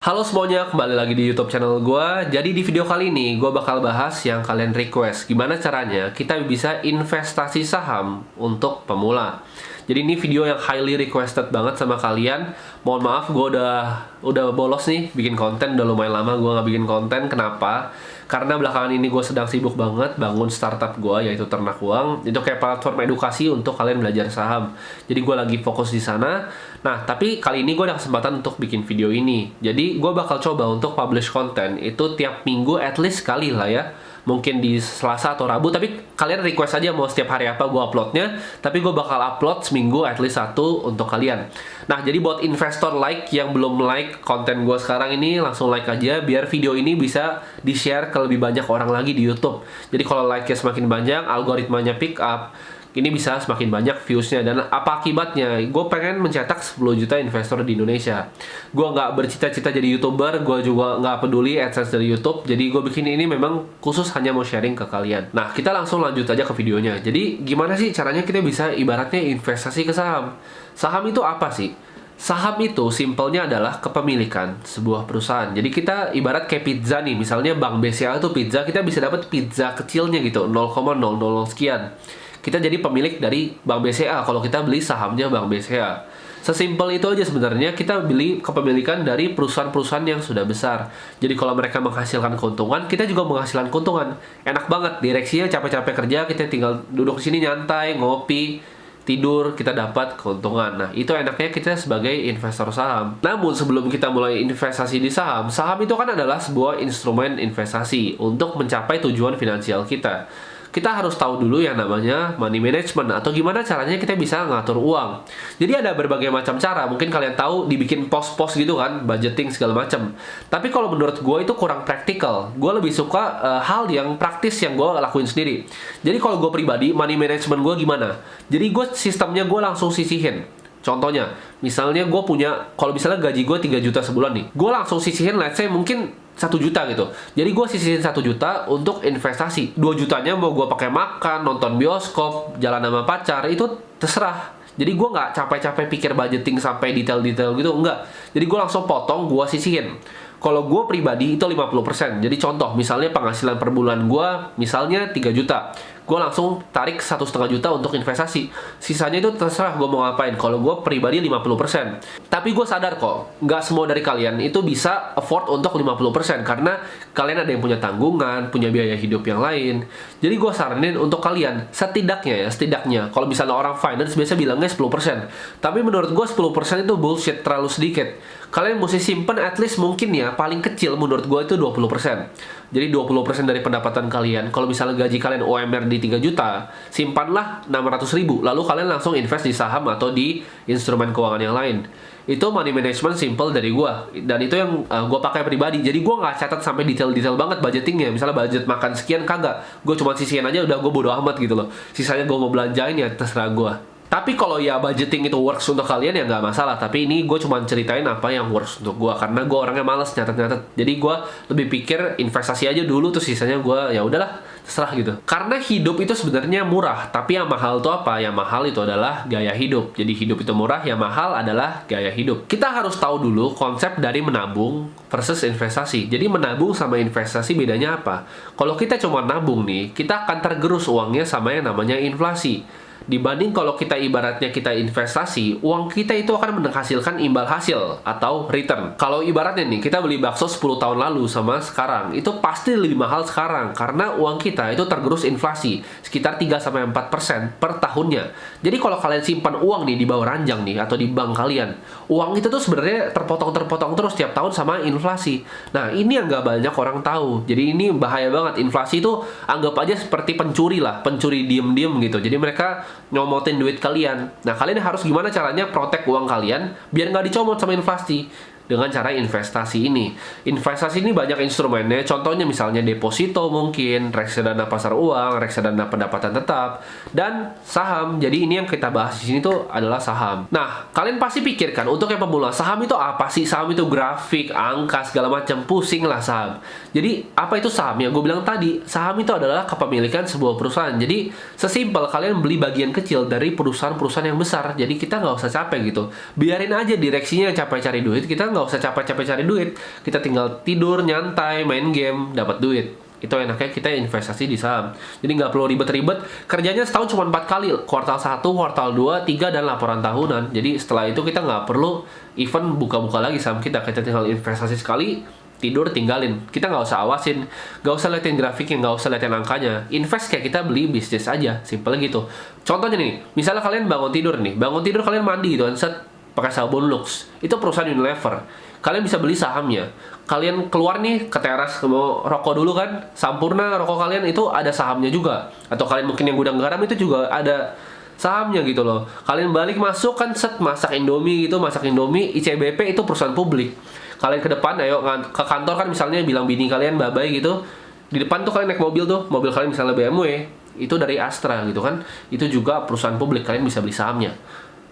Halo semuanya, kembali lagi di YouTube channel gue. Jadi di video kali ini gue bakal bahas yang kalian request. Gimana caranya kita bisa investasi saham untuk pemula. Jadi ini video yang highly requested banget sama kalian. Mohon maaf, gue udah bolos nih bikin konten. Udah lumayan lama gue nggak bikin konten. Kenapa? Karena belakangan ini gue sedang sibuk banget bangun startup gue, yaitu Ternak Uang. Itu kayak platform edukasi untuk kalian belajar saham. Jadi gue lagi fokus di sana. Nah, tapi kali ini gue ada kesempatan untuk bikin video ini. Jadi gue bakal coba untuk publish konten itu tiap minggu at least sekali lah ya. Mungkin di Selasa atau Rabu, tapi kalian request aja mau setiap hari apa gue uploadnya. Tapi gue bakal upload seminggu at least satu untuk kalian. Nah, jadi buat investor like yang belum like konten gue sekarang ini, langsung like aja biar video ini bisa di-share ke lebih banyak orang lagi di YouTube. Jadi kalau like-nya semakin banyak, algoritmanya pick up, ini bisa semakin banyak views-nya. Dan apa akibatnya? Gue pengen mencetak 10 juta investor di Indonesia. Gue nggak bercita-cita jadi YouTuber, gue juga nggak peduli AdSense dari YouTube. Jadi gue bikin ini memang khusus hanya mau sharing ke kalian. Nah, kita langsung lanjut aja ke videonya. Jadi gimana sih caranya kita bisa ibaratnya investasi ke saham? Saham itu apa sih? Saham itu simpelnya adalah kepemilikan sebuah perusahaan. Jadi kita ibarat kayak pizza nih, misalnya Bank BCA itu pizza, kita bisa dapat pizza kecilnya gitu, 0,000 sekian. Kita jadi pemilik dari Bank BCA kalau kita beli sahamnya Bank BCA. Sesimpel itu aja sebenarnya, kita beli kepemilikan dari perusahaan-perusahaan yang sudah besar. Jadi kalau mereka menghasilkan keuntungan, kita juga menghasilkan keuntungan. Enak banget, direksinya capek-capek kerja, kita tinggal duduk di sini nyantai, ngopi, tidur, kita dapat keuntungan. Nah, itu enaknya kita sebagai investor saham. Namun, sebelum kita mulai investasi di saham, saham itu kan adalah sebuah instrumen investasi untuk mencapai tujuan finansial kita. Kita harus tahu dulu yang namanya money management, atau gimana caranya kita bisa ngatur uang. Jadi ada berbagai macam cara. Mungkin kalian tahu dibikin pos-pos gitu kan, budgeting segala macam. Tapi kalau menurut gue itu kurang praktikal. Gue lebih suka hal yang praktis yang gue lakuin sendiri. Jadi kalau gue pribadi, money management gue gimana? Jadi gue sistemnya gue langsung sisihin. Contohnya, misalnya gue punya, kalau misalnya gaji gue 3 juta sebulan nih, gue langsung sisihin, let's say mungkin 1 juta gitu. Jadi gue sisihin 1 juta untuk investasi. 2 jutanya mau gue pakai makan, nonton bioskop, jalan sama pacar, itu terserah. Jadi gue nggak capek-capek pikir budgeting sampai detail-detail gitu, enggak. Jadi gue langsung potong, gue sisihin. Kalau gue pribadi itu 50%. Jadi contoh, misalnya penghasilan per bulan gue misalnya 3 juta. Gue langsung tarik 1,5 juta untuk investasi. Sisanya itu terserah gue mau ngapain. Kalau gue pribadi 50%. Tapi gue sadar kok, nggak semua dari kalian itu bisa afford untuk 50%. Karena kalian ada yang punya tanggungan, punya biaya hidup yang lain. Jadi gue saranin untuk kalian, setidaknya, kalau misalnya orang finance biasa bilangnya 10%. Tapi menurut gue 10% itu bullshit, terlalu sedikit. Kalian mesti simpen at least mungkin ya, paling kecil menurut gue itu 20%. Jadi 20% dari pendapatan kalian. Kalau misalnya gaji kalian UMR di 3 juta, simpanlah 600 ribu. Lalu kalian langsung invest di saham atau di instrumen keuangan yang lain. Itu money management simple dari gue. Dan itu yang gue pakai pribadi. Jadi gue nggak catat sampai detail-detail banget budgetingnya. Misalnya budget makan sekian, kagak. Gue cuma sisihin aja, udah gue bodo amat gitu loh. Sisanya gue mau belanjain ya terserah gue. Tapi kalau ya budgeting itu works untuk kalian ya nggak masalah. Tapi ini gue cuma ceritain apa yang works untuk gue. Karena gue orangnya males nyatet-nyatet. Jadi gue lebih pikir investasi aja dulu, terus sisanya gue ya udahlah terserah gitu. Karena hidup itu sebenarnya murah. Tapi yang mahal itu apa? Yang mahal itu adalah gaya hidup. Jadi hidup itu murah, yang mahal adalah gaya hidup. Kita harus tahu dulu konsep dari menabung versus investasi. Jadi menabung sama investasi bedanya apa? Kalau kita cuma nabung nih, kita akan tergerus uangnya sama yang namanya inflasi. Dibanding kalau kita ibaratnya kita investasi, uang kita itu akan menghasilkan imbal hasil atau return. Kalau ibaratnya nih, kita beli bakso 10 tahun lalu sama sekarang, itu pasti lebih mahal sekarang karena uang kita itu tergerus inflasi sekitar 3-4% per tahunnya. Jadi kalau kalian simpan uang nih di bawah ranjang nih atau di bank kalian, uang itu tuh sebenarnya terpotong terus tiap tahun sama inflasi. Nah, ini yang nggak banyak orang tahu. Jadi ini bahaya banget. Inflasi itu anggap aja seperti pencuri lah, pencuri diem-diem gitu. Jadi mereka nyomotin duit kalian. Nah, kalian harus gimana caranya protect uang kalian biar nggak dicomot sama inflasi? Dengan cara investasi ini. Investasi ini banyak instrumennya. Contohnya misalnya deposito mungkin, reksadana pasar uang, reksadana pendapatan tetap, dan saham. Jadi ini yang kita bahas di sini tuh adalah saham. Nah, kalian pasti pikirkan untuk yang pemula, saham itu apa sih? Saham itu grafik, angka, segala macam. Pusing lah saham. Jadi apa itu saham? Yang gue bilang tadi, saham itu adalah kepemilikan sebuah perusahaan. Jadi sesimpel kalian beli bagian kecil dari perusahaan-perusahaan yang besar. Jadi kita nggak usah capek gitu. Biarin aja direksinya capek cari duit, kita nggak usah capek-capek cari duit. Kita tinggal tidur, nyantai, main game, dapat duit. Itu enaknya kita investasi di saham. Jadi nggak perlu ribet-ribet. Kerjanya setahun cuma 4 kali. Kuartal 1, kuartal 2, 3, dan laporan tahunan. Jadi setelah itu kita nggak perlu even buka-buka lagi saham kita. Kita tinggal investasi sekali, tidur, tinggalin. Kita nggak usah awasin. Nggak usah liatin grafiknya, nggak usah liatin angkanya. Invest kayak kita beli bisnis aja. Simple gitu. Contohnya nih, misalnya kalian bangun tidur kalian mandi gitu kan, set pakai sabun Lux. Itu perusahaan Unilever. Kalian bisa beli sahamnya. Kalian keluar nih ke teras mau rokok dulu kan, Sampurna rokok kalian itu ada sahamnya juga. Atau kalian mungkin yang gudang garam itu juga ada sahamnya gitu loh. Kalian balik masuk kan, set masak Indomie gitu, ICBP itu perusahaan publik. Kalian ke depan, ayo ke kantor kan, misalnya bilang bini kalian bye-bye gitu. Di depan tuh kalian naik mobil tuh, mobil kalian misalnya BMW, itu dari Astra gitu kan. Itu juga perusahaan publik, kalian bisa beli sahamnya.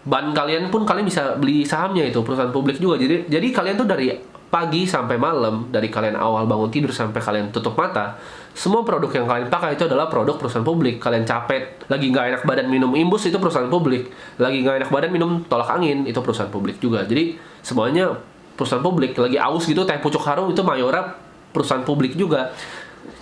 Ban kalian pun kalian bisa beli sahamnya, itu perusahaan publik juga. Jadi kalian tuh dari pagi sampai malam, dari kalian awal bangun tidur sampai kalian tutup mata, semua produk yang kalian pakai itu adalah produk perusahaan publik. Kalian capek, lagi nggak enak badan minum Imbus, itu perusahaan publik. Lagi nggak enak badan minum tolak angin, itu perusahaan publik juga. Jadi semuanya perusahaan publik. Lagi aus gitu, teh pucuk harum itu Mayora perusahaan publik juga.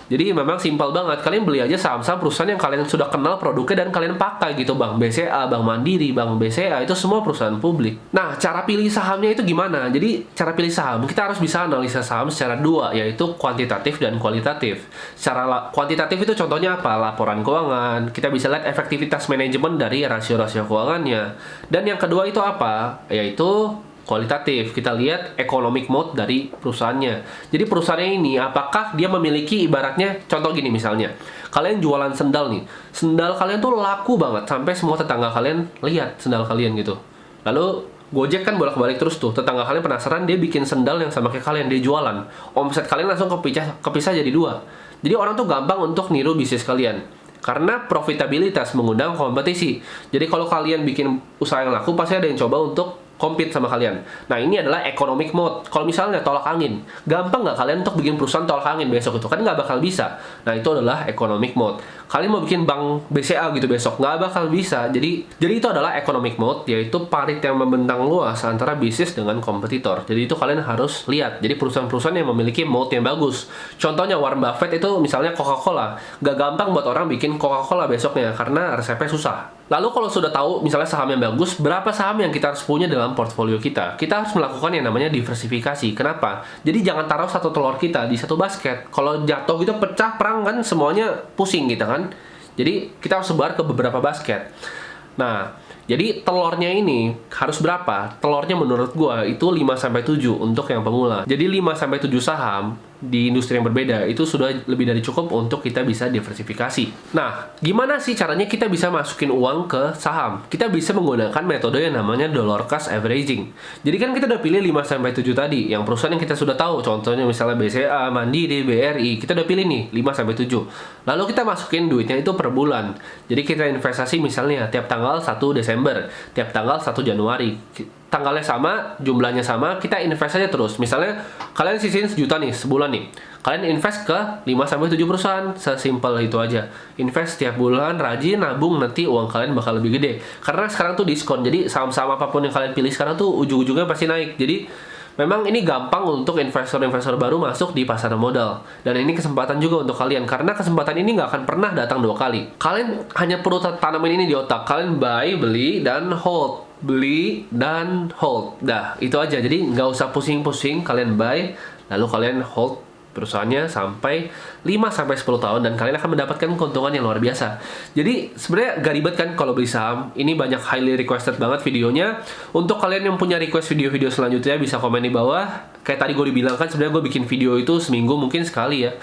Jadi memang simpel banget. Kalian beli aja saham-saham perusahaan yang kalian sudah kenal produknya dan kalian pakai gitu. Bank BCA, Bank Mandiri, Bank BCA, itu semua perusahaan publik. Nah, cara pilih sahamnya itu gimana? Jadi, cara pilih saham, kita harus bisa analisa saham secara dua, yaitu kuantitatif dan kualitatif. Secara kuantitatif itu contohnya apa? Laporan keuangan. Kita bisa lihat efektivitas manajemen dari rasio-rasio keuangannya. Dan yang kedua itu apa? Yaitu kualitatif, kita lihat economic mode dari perusahaannya. Jadi perusahaannya ini apakah dia memiliki, ibaratnya contoh gini misalnya, kalian jualan sendal nih, sendal kalian tuh laku banget sampai semua tetangga kalian lihat sendal kalian gitu. Lalu Gojek kan bolak-balik terus tuh, tetangga kalian penasaran, dia bikin sendal yang sama kayak kalian, dia jualan, omset kalian langsung kepisah jadi dua. Jadi orang tuh gampang untuk niru bisnis kalian karena profitabilitas mengundang kompetisi. Jadi kalau kalian bikin usaha yang laku, pasti ada yang coba untuk compete sama kalian. Nah, ini adalah economic mode. Kalau misalnya tolak angin, gampang nggak kalian untuk bikin perusahaan tolak angin besok itu? Kan nggak bakal bisa. Nah, itu adalah economic mode. Kalian mau bikin bank BCA gitu besok, nggak bakal bisa. Jadi itu adalah economic mode, yaitu parit yang membentang luas antara bisnis dengan kompetitor. Jadi itu kalian harus lihat. Jadi perusahaan-perusahaan yang memiliki mode yang bagus. Contohnya Warren Buffett itu misalnya Coca-Cola. Nggak gampang buat orang bikin Coca-Cola besoknya karena resepnya susah. Lalu kalau sudah tahu misalnya saham yang bagus, berapa saham yang kita harus punya dalam portfolio kita? Kita harus melakukan yang namanya diversifikasi. Kenapa? Jadi jangan taruh satu telur kita di satu basket. Kalau jatuh gitu pecah perang kan semuanya pusing gitu kan. Jadi kita harus sebar ke beberapa basket. Nah, jadi telurnya ini harus berapa? Telurnya menurut gua itu 5-7 untuk yang pemula. Jadi 5-7 saham di industri yang berbeda itu sudah lebih dari cukup untuk kita bisa diversifikasi. Nah, gimana sih caranya kita bisa masukin uang ke saham? Kita bisa menggunakan metode yang namanya dollar cost averaging. Jadi kan kita udah pilih 5-7 tadi, yang perusahaan yang kita sudah tahu, contohnya misalnya BCA, Mandiri, BRI, kita udah pilih nih 5-7. Lalu kita masukin duitnya itu per bulan. Jadi kita investasi misalnya tiap tanggal 1 Desember, tiap tanggal 1 Januari. Tanggalnya sama, jumlahnya sama, kita invest aja terus. Misalnya kalian sisihin 1 juta nih sebulan nih, kalian invest ke 5-7 perusahaan. Sesimpel itu aja. Invest tiap bulan, rajin nabung, nanti uang kalian bakal lebih gede. Karena sekarang tuh diskon, jadi saham-saham apapun yang kalian pilih sekarang tuh ujung-ujungnya pasti naik. Jadi memang ini gampang untuk investor-investor baru masuk di pasar modal. Dan ini kesempatan juga untuk kalian, karena kesempatan ini nggak akan pernah datang 2 kali. Kalian hanya perlu tanamin ini di otak. Kalian buy, beli, dan hold. Beli dan hold. Dah, itu aja. Jadi nggak usah pusing-pusing. Kalian buy, lalu kalian hold perusahaannya sampai 5-10 tahun, dan kalian akan mendapatkan keuntungan yang luar biasa. Jadi sebenarnya gak ribet kan kalau beli saham. Ini banyak highly requested banget videonya. Untuk kalian yang punya request video-video selanjutnya bisa komen di bawah. Kayak tadi gue dibilang kan, sebenarnya gue bikin video itu seminggu mungkin sekali ya.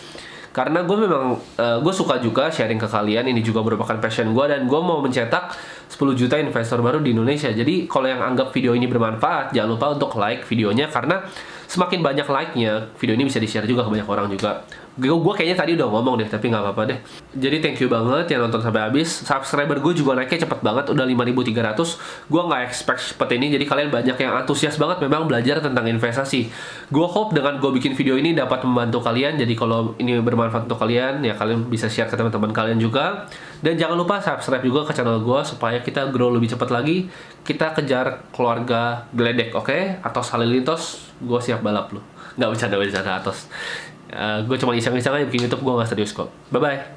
Karena gue memang gue suka juga sharing ke kalian. Ini juga merupakan passion gue, dan gue mau mencetak 10 juta investor baru di Indonesia. Jadi kalau yang anggap video ini bermanfaat, jangan lupa untuk like videonya, karena semakin banyak like-nya, video ini bisa di-share juga ke banyak orang juga. Gue kayaknya tadi udah ngomong deh, tapi nggak apa-apa deh. Jadi thank you banget yang nonton sampai habis. Subscriber gue juga naiknya cepet banget, udah 5.300. Gue nggak expect seperti ini, jadi kalian banyak yang antusias banget memang belajar tentang investasi. Gue hope dengan gue bikin video ini dapat membantu kalian. Jadi kalau ini bermanfaat untuk kalian, ya kalian bisa share ke teman-teman kalian juga. Dan jangan lupa subscribe juga ke channel gue supaya kita grow lebih cepat lagi. Kita kejar keluarga geledek, oke? Atos Halilintos, gue siap balap lu. Nggak bercanda Atos. Gue cuma iseng-iseng aja bikin YouTube, gue nggak serius kok. Bye-bye.